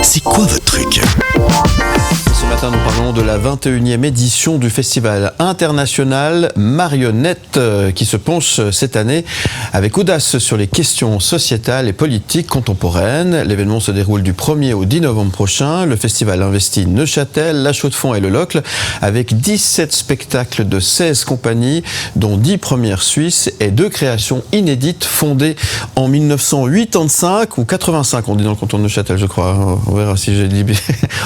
C'est quoi votre truc ? Ce matin, nous parlons de la 21e édition du Festival international Marionnette qui se penche cette année avec audace sur les questions sociétales et politiques contemporaines. L'événement se déroule du 1er au 10 novembre prochain. Le festival investit Neuchâtel, La Chaux-de-Fonds et le Locle avec 17 spectacles de 16 compagnies, dont 10 premières suisses et 2 créations inédites fondées en 1985 ou 85, on dit dans le canton de Neuchâtel, je crois. On verra si j'ai dit bien.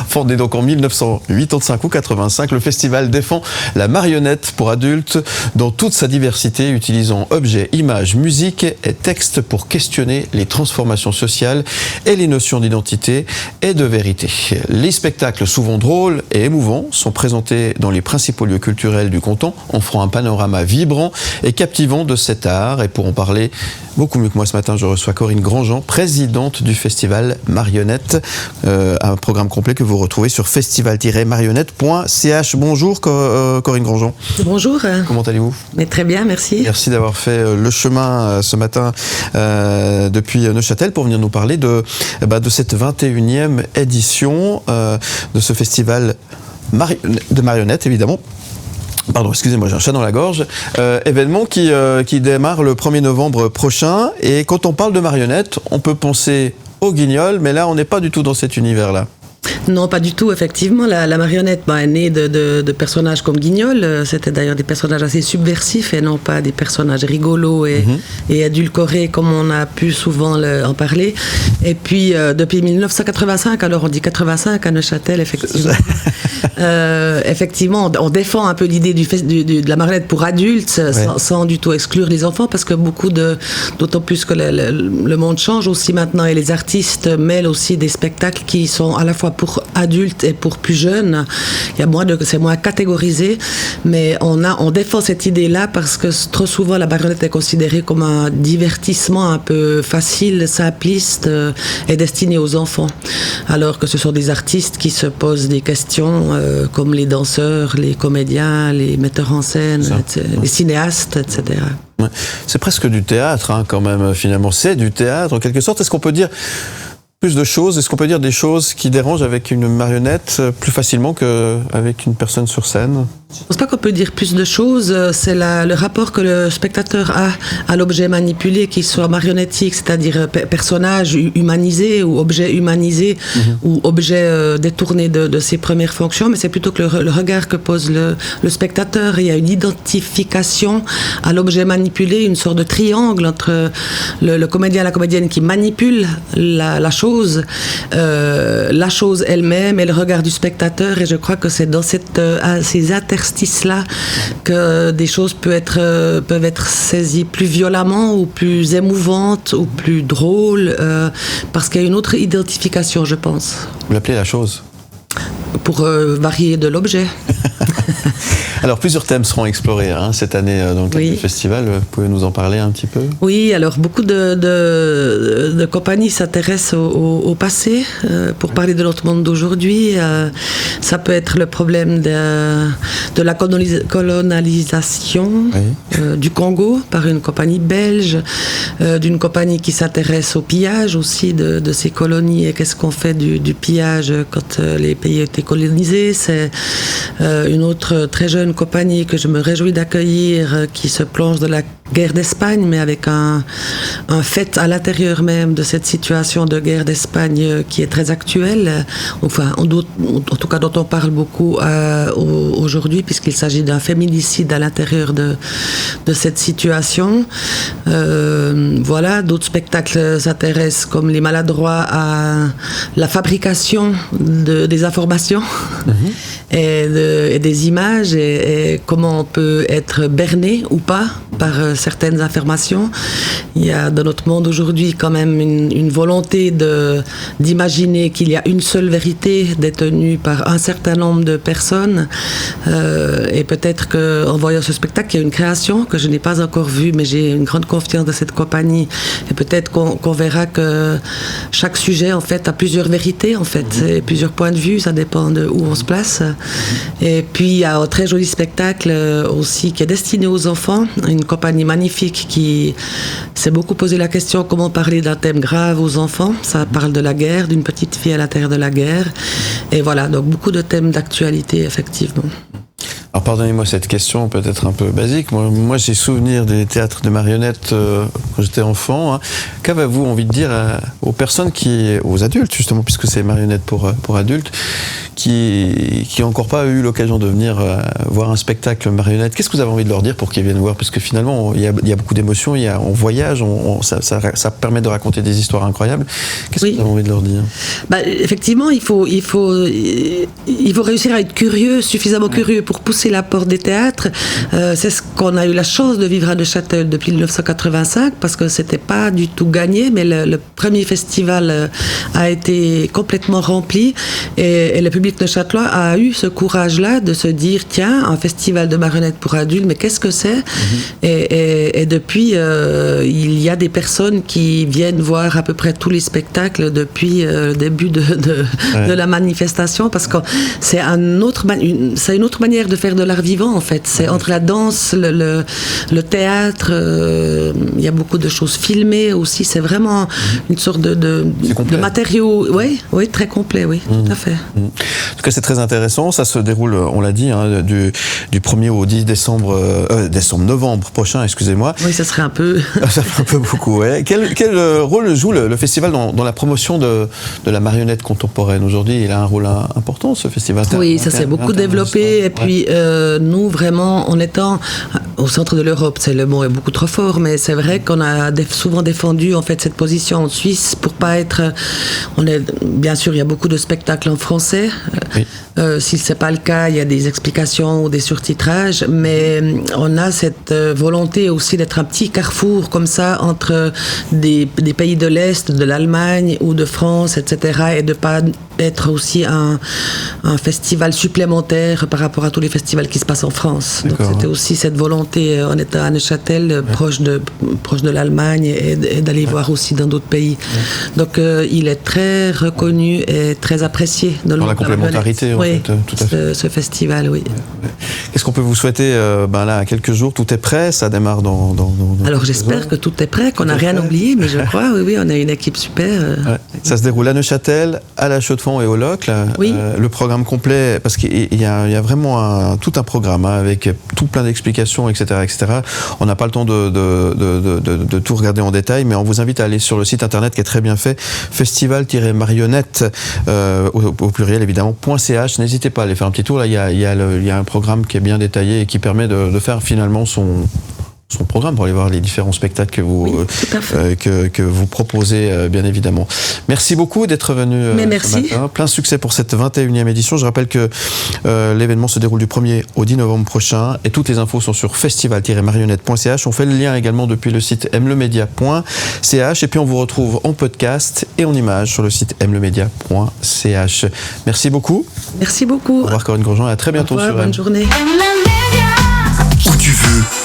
Fondé donc en 1985 ou 85, le festival défend la marionnette pour adultes dans toute sa diversité, utilisant objets, images, musique et textes pour questionner les transformations sociales et les notions d'identité et de vérité. Les spectacles, souvent drôles et émouvants, sont présentés dans les principaux lieux culturels du canton, offrant un panorama vibrant et captivant de cet art. Et pour en parler beaucoup mieux que moi ce matin, je reçois Corinne Grandjean, présidente du festival Marionnette, un programme complet que vous retrouvez sur festival-marionnette.ch. Bonjour Corinne Grandjean. Bonjour. Comment allez-vous ? Mais très bien, merci. Merci d'avoir fait le chemin ce matin depuis Neuchâtel pour venir nous parler de cette 21e édition de ce festival de marionnettes, évidemment. Pardon, excusez-moi, j'ai un chat dans la gorge. Événement qui démarre le 1er novembre prochain. Et quand on parle de marionnettes, on peut penser au Guignol, mais là, on n'est pas du tout dans cet univers-là. Non, pas du tout, effectivement. La marionnette est née de personnages comme Guignol. C'était d'ailleurs des personnages assez subversifs et non pas des personnages rigolos et édulcorés comme on a pu souvent en parler. Et puis, depuis 1985, alors on dit 85 à Neuchâtel, effectivement. Effectivement, on défend un peu l'idée de la marionnette pour adultes, sans du tout exclure les enfants, parce que d'autant plus que le monde change aussi maintenant et les artistes mêlent aussi des spectacles qui sont à la fois pour adultes et pour plus jeunes. C'est moins catégorisé, mais on défend cette idée-là parce que trop souvent la marionnette est considérée comme un divertissement un peu facile, simpliste et destiné aux enfants, alors que ce sont des artistes qui se posent des questions comme les danseurs, les comédiens, les metteurs en scène, les cinéastes, etc. C'est presque du théâtre quand même, finalement. C'est du théâtre en quelque sorte. Est-ce qu'on peut dire plus de choses? Est-ce qu'on peut dire des choses qui dérangent avec une marionnette plus facilement qu'avavec une personne sur scène? Je ne pense pas qu'on peut dire plus de choses. C'est le rapport que le spectateur a à l'objet manipulé, qu'il soit marionnettique, c'est-à-dire personnage humanisé ou objet humanisé ou objet détourné de ses premières fonctions. Mais c'est plutôt que le regard que pose le spectateur. Il y a une identification à l'objet manipulé, une sorte de triangle entre le comédien et la comédienne qui manipule la chose elle-même et le regard du spectateur. Et je crois que c'est dans ces interstices-là que des choses peuvent être saisies plus violemment ou plus émouvantes ou plus drôles, parce qu'il y a une autre identification, je pense. Vous l'appelez la chose ? Pour varier de l'objet. Alors, plusieurs thèmes seront explorés cette année dans le cadre du festival. Vous pouvez nous en parler un petit peu ? Oui, alors beaucoup de compagnies s'intéressent au passé pour parler de notre monde d'aujourd'hui. Ça peut être le problème de la colonisation du Congo par une compagnie belge, d'une compagnie qui s'intéresse au pillage aussi de ces colonies et qu'est-ce qu'on fait du pillage quand les pays étaient colonisés. C'est une autre très jeune compagnie que je me réjouis d'accueillir qui se plonge dans la guerre d'Espagne, mais avec un fait à l'intérieur même de cette situation de guerre d'Espagne qui est très actuelle, enfin en tout cas dont on parle beaucoup aujourd'hui, puisqu'il s'agit d'un féminicide à l'intérieur de cette situation. Voilà, d'autres spectacles s'intéressent comme les maladroits à la fabrication des informations et des images et comment on peut être berné ou pas par certaines informations. Il y a dans notre monde aujourd'hui quand même une volonté d'imaginer qu'il y a une seule vérité détenue par un certain nombre de personnes et peut-être qu'en voyant ce spectacle, il y a une création que je n'ai pas encore vue, mais j'ai une grande confiance de cette compagnie et peut-être qu'on verra que chaque sujet en fait a plusieurs vérités en fait, et plusieurs points de vue, ça dépend de où on se place. Et puis il y a un très joli spectacle aussi qui est destiné aux enfants, une compagnie magnifique qui s'est beaucoup posé la question comment parler d'un thème grave aux enfants. Ça parle de la guerre, d'une petite fille à l'intérieur de la guerre. Et voilà, donc beaucoup de thèmes d'actualité, effectivement. Alors pardonnez-moi cette question peut-être un peu basique. Moi j'ai souvenir des théâtres de marionnettes quand j'étais enfant. Hein. Qu'avez-vous envie de dire aux personnes aux adultes justement, puisque c'est marionnettes pour adultes, qui n'ont encore pas eu l'occasion de venir voir un spectacle marionnette? Qu'est-ce que vous avez envie de leur dire pour qu'ils viennent voir? Parce que finalement il y a beaucoup d'émotions, on voyage, ça permet de raconter des histoires incroyables. Qu'est-ce que vous avez envie de leur dire? Effectivement, il faut réussir à être curieux, suffisamment curieux pour pousser la porte des théâtres. C'est ce qu'on a eu la chance de vivre à Neuchâtel depuis 1985, parce que c'était pas du tout gagné, mais le premier festival a été complètement rempli et le public neuchâtelois a eu ce courage-là de se dire tiens, un festival de marionnettes pour adultes, mais qu'est-ce que c'est? Et depuis, il y a des personnes qui viennent voir à peu près tous les spectacles depuis le début de la manifestation, parce que c'est une autre manière de faire de l'art vivant en fait. C'est entre la danse, le théâtre, il y a beaucoup de choses filmées aussi. C'est vraiment une sorte de matériau, oui, très complet, oui, tout à fait. En tout cas, c'est très intéressant. Ça se déroule, on l'a dit, hein, du 1er au 10 novembre prochain, excusez-moi. Oui, ça serait un peu... ça fait un peu beaucoup, ouais. Quel rôle joue le festival dans la promotion de la marionnette contemporaine? Aujourd'hui, il a un rôle important, ce festival. Oui, ça s'est beaucoup développé. Et puis, nous, vraiment, en étant au centre de l'Europe, le mot est beaucoup trop fort, mais c'est vrai qu'on a souvent défendu en fait cette position en Suisse pour pas être... bien sûr, il y a beaucoup de spectacles en français. Oui. Si c'est pas le cas, il y a des explications ou des surtitrages, mais on a cette volonté aussi d'être un petit carrefour comme ça entre des pays de l'Est, de l'Allemagne ou de France, etc., et de pas être aussi un festival supplémentaire par rapport à tous les festivals qui se passent en France. Donc c'était aussi cette volonté, on était à Neuchâtel, proche de l'Allemagne, et d'aller voir aussi dans d'autres pays. Donc il est très reconnu et très apprécié dans la complémentarité. Oui, tout à fait. Ce festival, oui. Qu'est-ce qu'on peut vous souhaiter là, à quelques jours? Tout est prêt, ça démarre dans Alors j'espère que tout est prêt, qu'on n'a rien oublié, mais je crois, oui, on a une équipe super. Ça se déroule à Neuchâtel, à La Chaux-de-Fonds et au Locle. Oui. Le programme complet, parce qu'il y a vraiment tout un programme avec tout plein d'explications, etc., etc. On n'a pas le temps de tout regarder en détail, mais on vous invite à aller sur le site internet qui est très bien fait, festival-marionnette, au pluriel évidemment, .ch. N'hésitez pas à aller faire un petit tour. Là, il y a un programme qui est bien détaillé et qui permet de faire finalement son programme pour aller voir les différents spectacles que vous proposez, bien évidemment. Merci beaucoup d'être venu ce matin. Plein succès pour cette 21e édition. Je rappelle que l'événement se déroule du 1er au 10 novembre prochain et toutes les infos sont sur festival-marionnette.ch. On fait le lien également depuis le site mlemedia.ch et puis on vous retrouve en podcast et en images sur le site mlemedia.ch. Merci beaucoup. Merci beaucoup. Au revoir Corinne Grosjean et à très bientôt. Au revoir, bonne journée. Où tu veux.